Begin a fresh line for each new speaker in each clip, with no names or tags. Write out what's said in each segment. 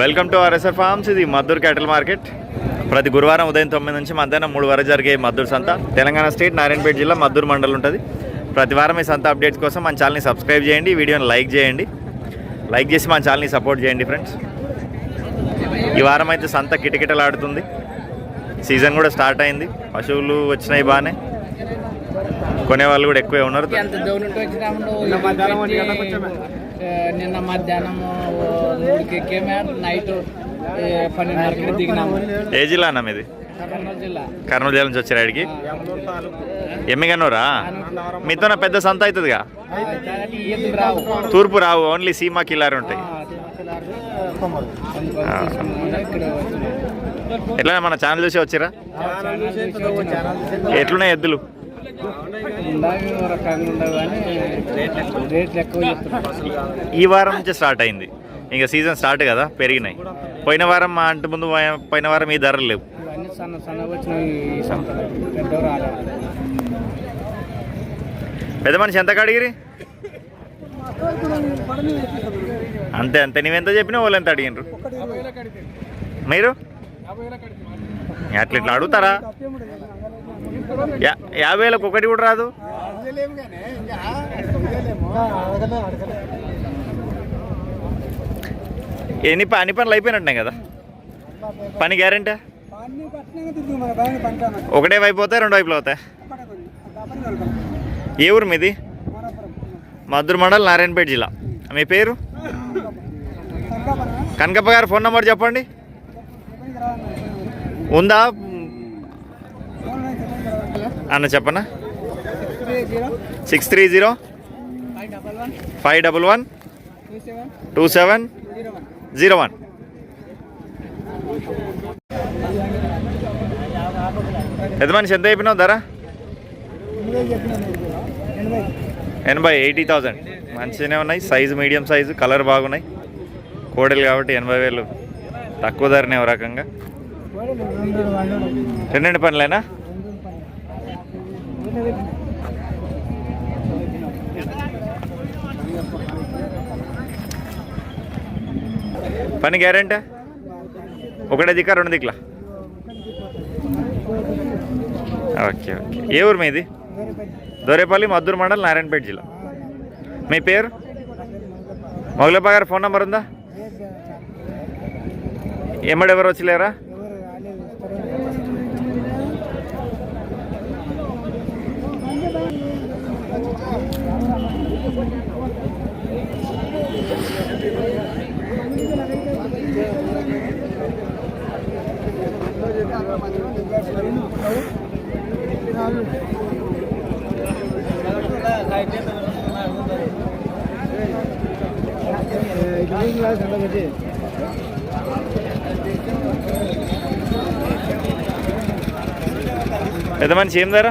Welcome to RSR forms. ఇది Maddur cattle market. ప్రతి గురువారం ఉదయం 9 నుంచి మధ్యాహ్నం 3 వరకు జరిగే మద్దూర్ సంత తెలంగాణ స్టేట్ నారాయణపేట జిల్లా మద్దూర్ మండలం ఉంటుంది. ప్రతి వారం ఈ సంత అప్డేట్స్ కోసం మన ఛానల్ని సబ్స్క్రైబ్ చేయండి, వీడియోని లైక్ చేయండి, లైక్ చేసి మన ఛానల్ని సపోర్ట్ చేయండి ఫ్రెండ్స్. ఈ వారం అయితే సంత కిటకిటలాడుతుంది. సీజన్ కూడా స్టార్ట్ అయింది. పశువులు వచ్చినాయి బాగానే, కొనేవాళ్ళు కూడా ఎక్కువే ఉన్నారు.
నిన్న మధ్యాహ్నం 3కి ఎక్కాము, నైట్ 12:30కి దిగినాము.
ఏ జిల్లా అన్న మీది? కర్నూలు జిల్లా నుంచి వచ్చారు ఆడికి. ఎమ్మిగన్నూరా? మీతో పెద్ద సంత అవుతుందిగా. తూర్పు రావు, ఓన్లీ సీమా కిల్లారు ఉంటాయి. ఎట్లా మన ఛానల్ చూసి వచ్చిరా? ఎట్లున్నాయి ఎద్దులు? ఈ వారం నుంచి స్టార్ట్ అయింది, ఇంకా సీజన్ స్టార్ట్ కదా, పెరిగినాయి. పోయిన వారం మా ఇంటి ముందు పోయిన వారం ఈ ధరలు లేవు. పెద్ద మనిషి ఎంత కడిగిరి? అంతే అంతే. నువ్వెంత చెప్పినా వాళ్ళు ఎంత అడిగినారు? మీరు అట్లా ఇట్లా అడుగుతారా? 50,000 ఒకటి కూడా రాదు. అన్ని పనులు అయిపోయినట్టున్నాయి కదా. పని గ్యారెంటీ? ఒకటే వైపు అవుతాయి, 2 వైపులు అవుతాయి. ఏ ఊరు మీది? మద్దూర్ మండల్, నారాయణపేట జిల్లా. మీ పేరు? కనకప్ప గారు ఫోన్ నెంబర్ చెప్పండి. ఉందా అన్న? చెప్పనా? 630-511-2701. ఎంత మనిషి ఎంత అయిపోయినావు ధర? 80,000. మంచిగానే ఉన్నాయి. సైజు మీడియం సైజు, కలర్ బాగున్నాయి. కోడలు కాబట్టి 80,000 తక్కువ ధరనే. ఒక రకంగా 2 పనులేనా? పని గ్యారెంటీ? ఒకటే దిక్కా, 2 దిక్కులా? Okay okay. ఏ ఊరు మీది? దోరేపల్లి, మద్దూర్ మండల్, నారాయణపేట జిల్లా. మీ పేరు? మొగలప్ప గారు ఫోన్ నెంబర్ ఉందా? ఎవరు వచ్చలేరా? పెద్ద మనిషి ఏం ధర?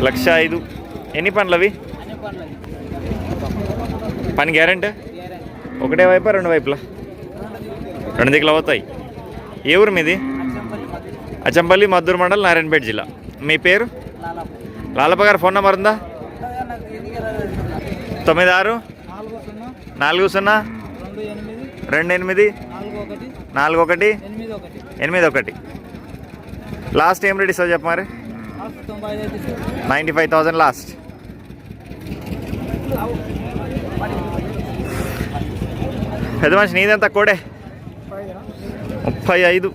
1,05,000. ఎన్ని పనులు అవి? పని గ్యారెంటీ? ఒకటే వైపా, 2 వైపులా? 2 దిక్కులు అవుతాయి. ఏ ఊరు మీది? అచ్చంపల్లి, మద్దూర్ మండల్, నారాయణపేట జిల్లా. మీ పేరు? లాలప్ప గారు ఫోన్ నెంబర్ ఉందా? 96-28-41-41. లాస్ట్ ఏం రెడీ సార్ చెప్ప మరి? 95,000 లాస్ట్. పెద్ద మనిషి నీదంతా కోడే? 35.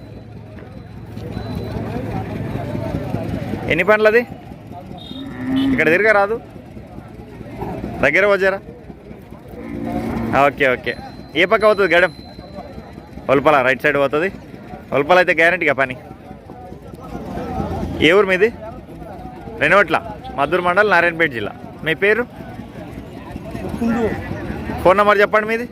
ఎన్ని పనులు అది? ఇక్కడ తిరగా రాదు, దగ్గర వచ్చారా? Okay okay. ఏ పక్క అవుతుంది గడం? ఒల్పల రైట్ సైడ్ పోతుంది. ఒల్పల అయితే గ్యారెంటీగా పని. ఏ ఊరు మీది? రెనోట్ల, మద్దూర్ మండల్, నారాయణపేట జిల్లా. మీ పేరు? ఫోన్ నెంబర్ చెప్పండి మీది.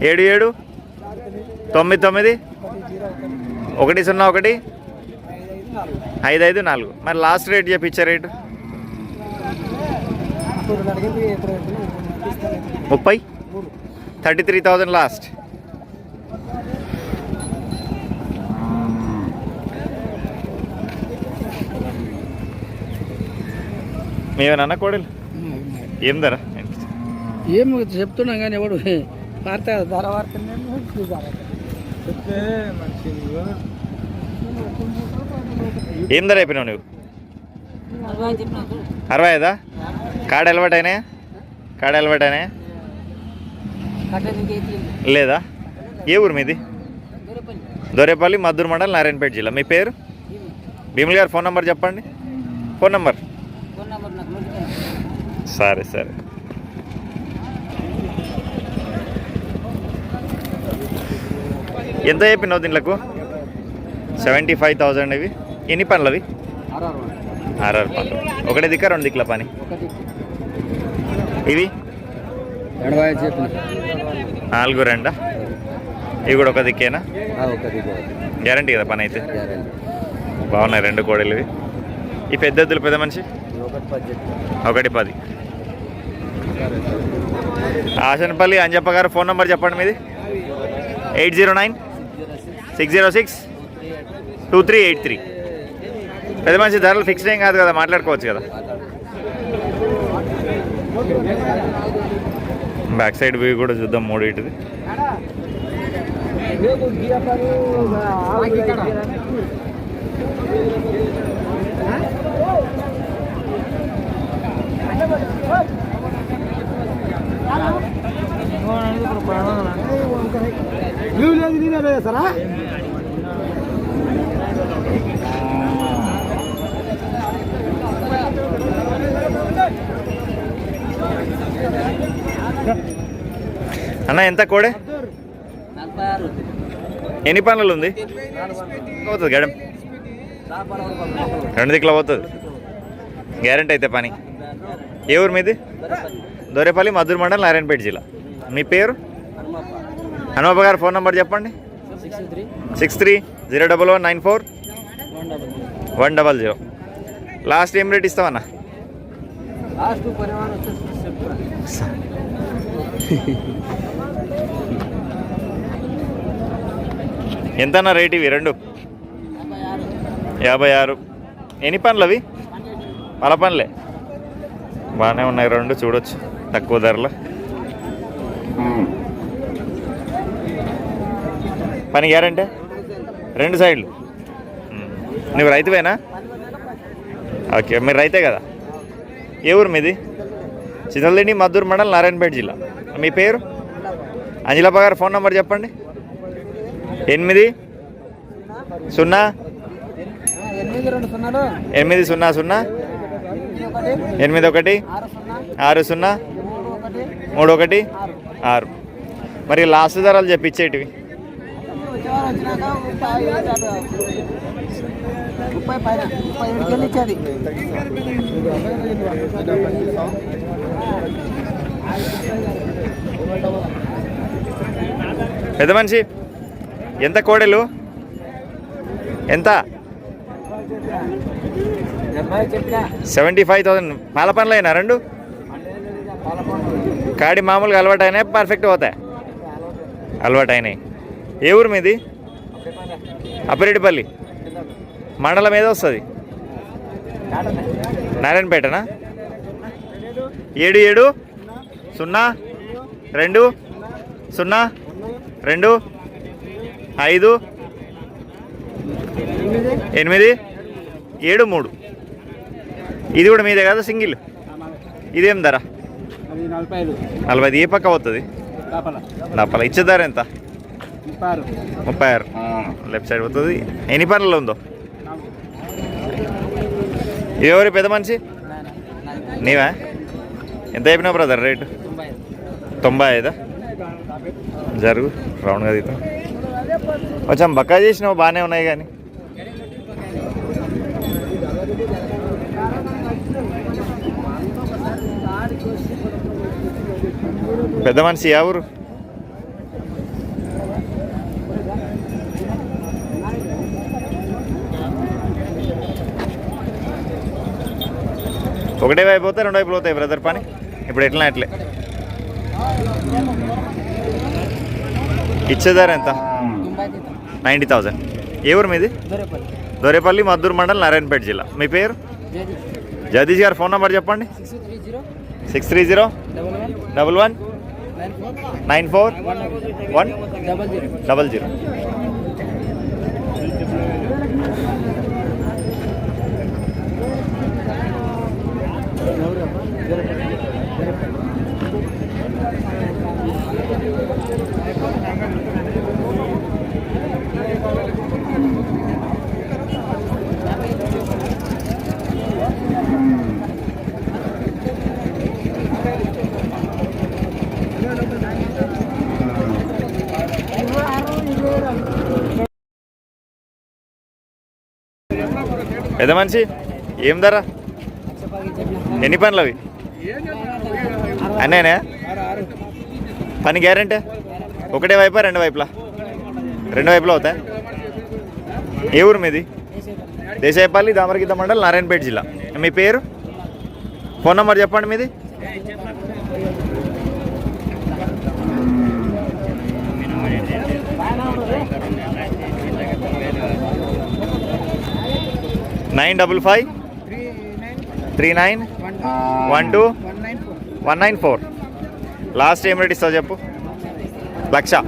77-99-101-554. మరి లాస్ట్ రేట్ చెప్పించే రేటు? 33,000 లాస్ట్. మేమేనా కోడలు? ఏం ధర?
ఏం చెప్తున్నాం కానీ ఎవడు వార్త ధర వాడుతుంది
ఏం ధర అయిపోయినావు నువ్వు 65 కాడ అలవాటైనాయా లేదా? ఏ ఊరు మీది? దొరేపల్లి మద్దూరు మండల్ నారాయణపేట జిల్లా. మీ పేరు? భీములు గారు ఫోన్ నెంబర్ చెప్పండి. ఫోన్ నెంబర్ సరే సరే. ఎంత చెప్పినావు దీంట్లకు? 75,000. ఇవి ఎన్ని పనులు అవి? 6 పనులు. ఒకటే దిక్క 2 దిక్కుల పని. ఇవి 4 2. ఇవి కూడా ఒక దిక్కేనా? గ్యారంటీ కదా పని అయితే? బాగున్నాయి 2 కోడలు ఇవి. ఈ పెద్ద ఎద్దులు పెద్ద మనిషి 110. ఆశనపల్లి అంజప్ప గారు ఫోన్ నెంబర్ చెప్పండి మీది. 809-606-2383. పెద్ద మనిషి ధరలు ఫిక్స్డ్ ఏం కాదు కదా, మాట్లాడుకోవచ్చు కదా. బ్యాక్ సైడ్ వ్యూ కూడా చూద్దాం 3 ఇటుది.
సరా
అన్న ఎంత కోడే? ఎన్ని పనులు ఉంది? పోతుంది గడం 2 దిక్కులో పోతుంది. గ్యారంటీ అయితే పని. ఏ ఊరు మీది? దొరేపల్లి మద్దూరు మండల్ నారాయణపేట జిల్లా. మీ పేరు? హనుమప్ప గారు ఫోన్ నెంబర్ చెప్పండి. 63-011-94-100. లాస్ట్ ఏం రేట్ ఇస్తామన్నా? ఎంతన్నా రేట్ ఇవి 2? 56. ఎన్ని పనులు అవి? పల పనులే. బాగానే ఉన్నాయి 2, చూడొచ్చు తక్కువ ధరలో. పని గ్యారంటీ 2 సైడ్లు. నువ్వు రైతువేనా? ఓకే, మీరు రైతే కదా. ఏ ఊరు మీది? చిన్నల్దిండి మద్దూరు మండల్ నారాయణపేట జిల్లా. మీ పేరు? అంజలప్ప గారు ఫోన్ నెంబర్ చెప్పండి. 808-60-31-6. మరి లాస్ట్ ధరలు చెప్పించేటివి. పెద్ద మనిషి ఎంత కోడెలు? ఎంత? 75,000. పాల పనులు అయినా 2? కాడి మామూలుగా అలవాటు అయినాయి, పర్ఫెక్ట్ పోతాయి? అలవాటు అయినాయి. ఏ ఊరు మీది? అప్పిరెడ్డిపల్లి మండలం ఏదో వస్తుంది? నారాయణపేటనా? 77-02-02-5-8-7-3. ఇది కూడా మీదే కదా సింగిల్? ఇదేం ధర? 40. ఏ పక్క పోతుంది? లోపల. ఇచ్చే ధర ఎంత? 36. లెఫ్ట్ సైడ్ పోతుంది. ఎన్ని పనులలో ఉందో? ఎవరి పెద్ద మనిషి? నీవా? ఎంత చెప్పినావు బ్రదర్ రేటు? 95. జరుగు రౌండ్గా దిగుతాం. కొంచెం బక్కా చేసినావు, బాగానే ఉన్నాయి కానీ. పెద్ద మనిషి ఎవరు? ఒకటే వైపు పోతే 2 వైపులు పోతాయి బ్రదర్ పని. ఇప్పుడు ఎట్లా అట్లే. ఇచ్చేదారు ఎంత? 90,000. ఏ ఊరు మీది? దొరేపల్లి మద్దూరు మండల్ నారాయణపేట జిల్లా. మీ పేరు? జగదీష్ గారు ఫోన్ నెంబర్ చెప్పండి. 630-11-94-100. 941100. పెద్ద మనిషి ఏం ధర? ఎన్ని పనులు అవి? అన్నేనా? పని గ్యారెంటీ? ఒకటే వైపా రెండు వైపులా? రెండు వైపులా అవుతాయి. ఏ ఊరు మీది? దేశాయపల్లి, దామరగిద్ద మండల్, నారాయణపేట జిల్లా. మీ పేరు, ఫోన్ నెంబర్ చెప్పండి మీది. నైన్ 553912 లాస్ట్ ఏం రేట్ ఇస్తావు చెప్పు? 1,00,000.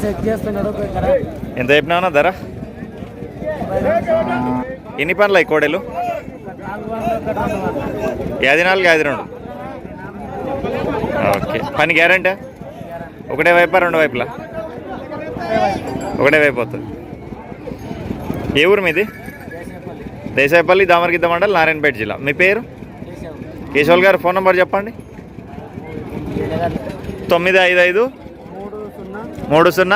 చెక్ చేస్తున్నాడు.
ఎంత చెప్పినావునా ధర? ఎన్ని పనులు అవి కోడలు? 54, 52. ఓకే. పని గ్యారెంటీ? ఒకటే వైపా రెండు వైపులా? ఒకటే వైపు అవుతుంది. ఏ ఊరు మీది? దేశాయపల్లి, దామరగిద్ద మండల్, నారాయణపేట జిల్లా. మీ పేరు? కేశవల్ గారు. ఫోన్ నెంబర్ చెప్పండి. 955 30 12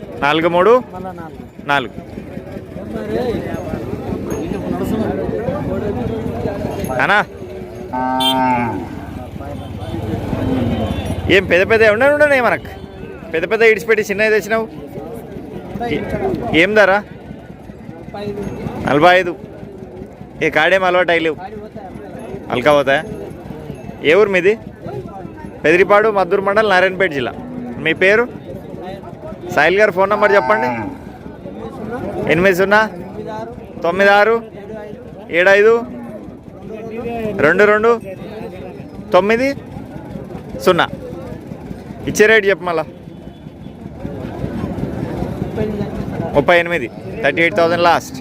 43 4. అనా ఏం పెద్ద పెద్ద ఉండనే మనకు? పెద్ద పెద్ద ఇడిచిపెట్టి చిన్నవి తెచ్చినావు. ఏం ధర? 45. ఏ కాడేం అలవాటు అయ్యలేవు? అల్కా పోతాయా? ఏ ఊరు మీది? పెదిరిపాడు, మద్దూరు మండల్, నారాయణపేట జిల్లా. మీ పేరు? సాయిల్ గారు. ఫోన్ నెంబర్ చెప్పండి. 8096752290. ఇచ్చే రేట్ చెప్పు మళ్ళా. 38. 38,000 లాస్ట్.